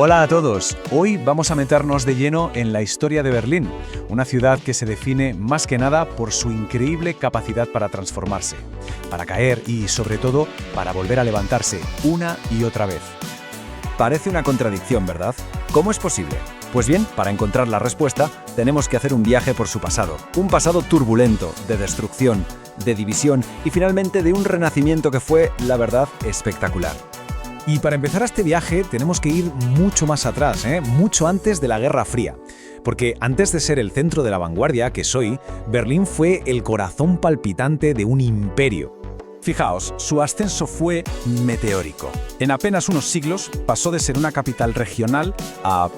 Hola a todos, hoy vamos a meternos de lleno en la historia de Berlín, una ciudad que se define más que nada por su increíble capacidad para transformarse, para caer y, sobre todo, para volver a levantarse una y otra vez. Parece una contradicción, ¿verdad? ¿Cómo es posible? Pues bien, para encontrar la respuesta, tenemos que hacer un viaje por su pasado. Un pasado turbulento, de destrucción, de división y finalmente de un renacimiento que fue, la verdad, espectacular. Y para empezar este viaje tenemos que ir mucho más atrás, mucho antes de la Guerra Fría. Porque antes de ser el centro de la vanguardia que soy, Berlín fue el corazón palpitante de un imperio. Fijaos, su ascenso fue meteórico. En apenas unos siglos pasó de ser una capital regional a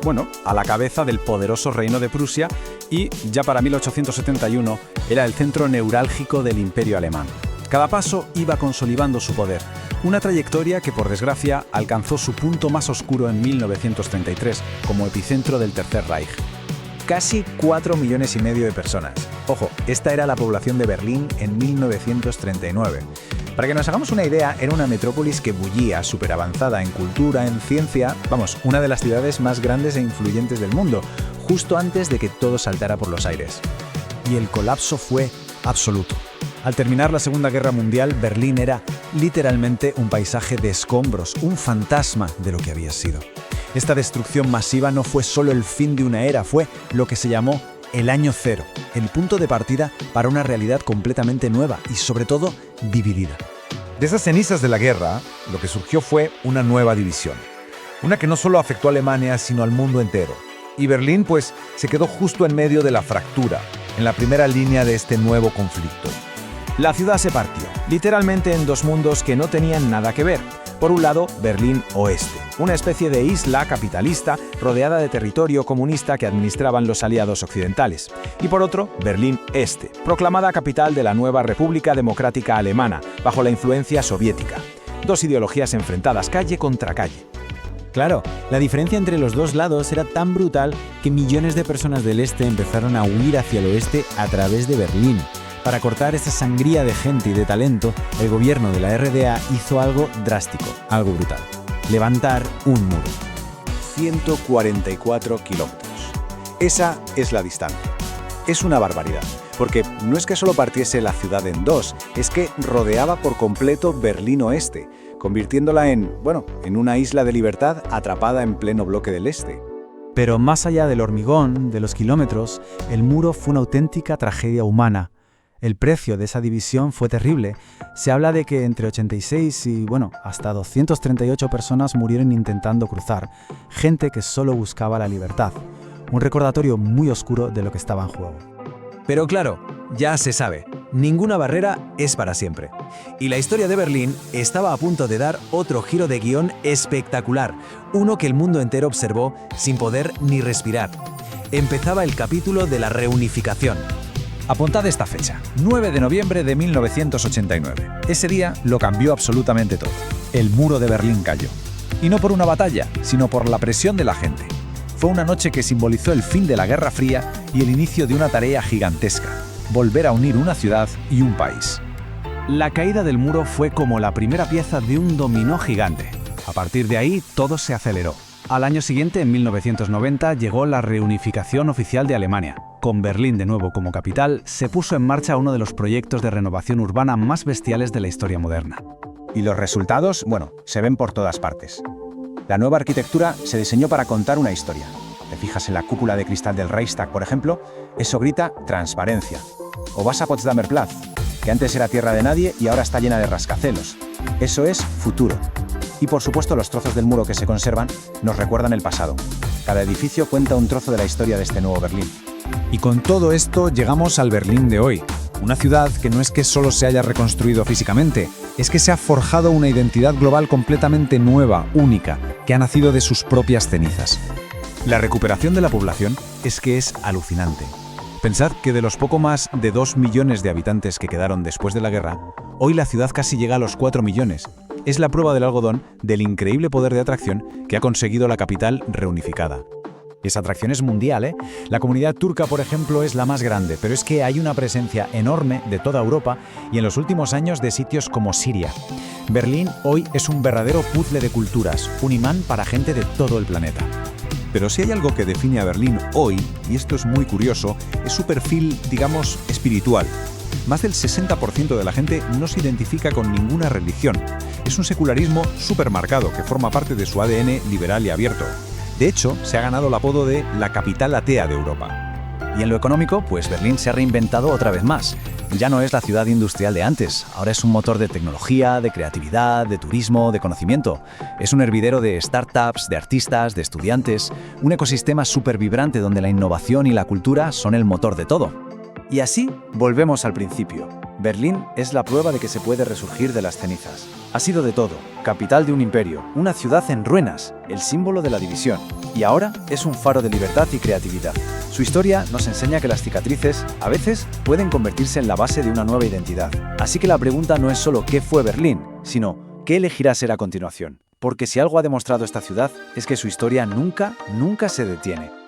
la cabeza del poderoso Reino de Prusia y ya para 1871 era el centro neurálgico del Imperio alemán. Cada paso iba consolidando su poder, una trayectoria que por desgracia alcanzó su punto más oscuro en 1933 como epicentro del Tercer Reich. Casi 4,5 millones de personas. Ojo, esta era la población de Berlín en 1939. Para que nos hagamos una idea, era una metrópolis que bullía, súper avanzada en cultura, en ciencia, una de las ciudades más grandes e influyentes del mundo, justo antes de que todo saltara por los aires. Y el colapso fue absoluto. Al terminar la Segunda Guerra Mundial, Berlín era literalmente un paisaje de escombros, un fantasma de lo que había sido. Esta destrucción masiva no fue solo el fin de una era, fue lo que se llamó el Año Cero, el punto de partida para una realidad completamente nueva y, sobre todo, dividida. De esas cenizas de la guerra, lo que surgió fue una nueva división. Una que no solo afectó a Alemania, sino al mundo entero. Y Berlín, se quedó justo en medio de la fractura, en la primera línea de este nuevo conflicto. La ciudad se partió, literalmente en dos mundos que no tenían nada que ver. Por un lado, Berlín Oeste, una especie de isla capitalista rodeada de territorio comunista que administraban los aliados occidentales. Y por otro, Berlín Este, proclamada capital de la nueva República Democrática Alemana, bajo la influencia soviética. Dos ideologías enfrentadas calle contra calle. Claro, la diferencia entre los dos lados era tan brutal que millones de personas del este empezaron a huir hacia el oeste a través de Berlín. Para cortar esa sangría de gente y de talento, el gobierno de la RDA hizo algo drástico, algo brutal. Levantar un muro. 144 kilómetros. Esa es la distancia. Es una barbaridad, porque no es que solo partiese la ciudad en dos, es que rodeaba por completo Berlín Oeste, convirtiéndola en una isla de libertad atrapada en pleno bloque del este. Pero más allá del hormigón, de los kilómetros, el muro fue una auténtica tragedia humana. El precio de esa división fue terrible. Se habla de que entre 86 y, hasta 238 personas murieron intentando cruzar. Gente que solo buscaba la libertad. Un recordatorio muy oscuro de lo que estaba en juego. Pero claro, ya se sabe, ninguna barrera es para siempre. Y la historia de Berlín estaba a punto de dar otro giro de guión espectacular, uno que el mundo entero observó sin poder ni respirar. Empezaba el capítulo de la reunificación. Apuntad esta fecha, 9 de noviembre de 1989. Ese día lo cambió absolutamente todo. El muro de Berlín cayó. Y no por una batalla, sino por la presión de la gente. Fue una noche que simbolizó el fin de la Guerra Fría y el inicio de una tarea gigantesca: volver a unir una ciudad y un país. La caída del muro fue como la primera pieza de un dominó gigante. A partir de ahí, todo se aceleró. Al año siguiente, en 1990, llegó la reunificación oficial de Alemania. Con Berlín de nuevo como capital, se puso en marcha uno de los proyectos de renovación urbana más bestiales de la historia moderna. Y los resultados, se ven por todas partes. La nueva arquitectura se diseñó para contar una historia. Te fijas en la cúpula de cristal del Reichstag, por ejemplo, eso grita transparencia. O vas a Potsdamer Platz, que antes era tierra de nadie y ahora está llena de rascacielos. Eso es futuro. Y por supuesto los trozos del muro que se conservan nos recuerdan el pasado. Cada edificio cuenta un trozo de la historia de este nuevo Berlín. Y con todo esto llegamos al Berlín de hoy. Una ciudad que no es que solo se haya reconstruido físicamente, es que se ha forjado una identidad global completamente nueva, única, que ha nacido de sus propias cenizas. La recuperación de la población es alucinante. Pensad que de los poco más de 2 millones de habitantes que quedaron después de la guerra, hoy la ciudad casi llega a los 4 millones. Es la prueba del algodón del increíble poder de atracción que ha conseguido la capital reunificada. Y esa atracción es mundial, ¿eh? La comunidad turca, por ejemplo, es la más grande, pero es que hay una presencia enorme de toda Europa y en los últimos años de sitios como Siria. Berlín hoy es un verdadero puzzle de culturas, un imán para gente de todo el planeta. Pero si hay algo que define a Berlín hoy, y esto es muy curioso, es su perfil, digamos, espiritual. Más del 60% de la gente no se identifica con ninguna religión. Es un secularismo supermarcado que forma parte de su ADN liberal y abierto. De hecho, se ha ganado el apodo de la capital atea de Europa. Y en lo económico, pues Berlín se ha reinventado otra vez más. Ya no es la ciudad industrial de antes, ahora es un motor de tecnología, de creatividad, de turismo, de conocimiento. Es un hervidero de startups, de artistas, de estudiantes, un ecosistema súper vibrante donde la innovación y la cultura son el motor de todo. Y así, volvemos al principio. Berlín es la prueba de que se puede resurgir de las cenizas. Ha sido de todo, capital de un imperio, una ciudad en ruinas, el símbolo de la división. Y ahora es un faro de libertad y creatividad. Su historia nos enseña que las cicatrices, a veces, pueden convertirse en la base de una nueva identidad. Así que la pregunta no es solo qué fue Berlín, sino qué elegirá ser a continuación. Porque si algo ha demostrado esta ciudad es que su historia nunca se detiene.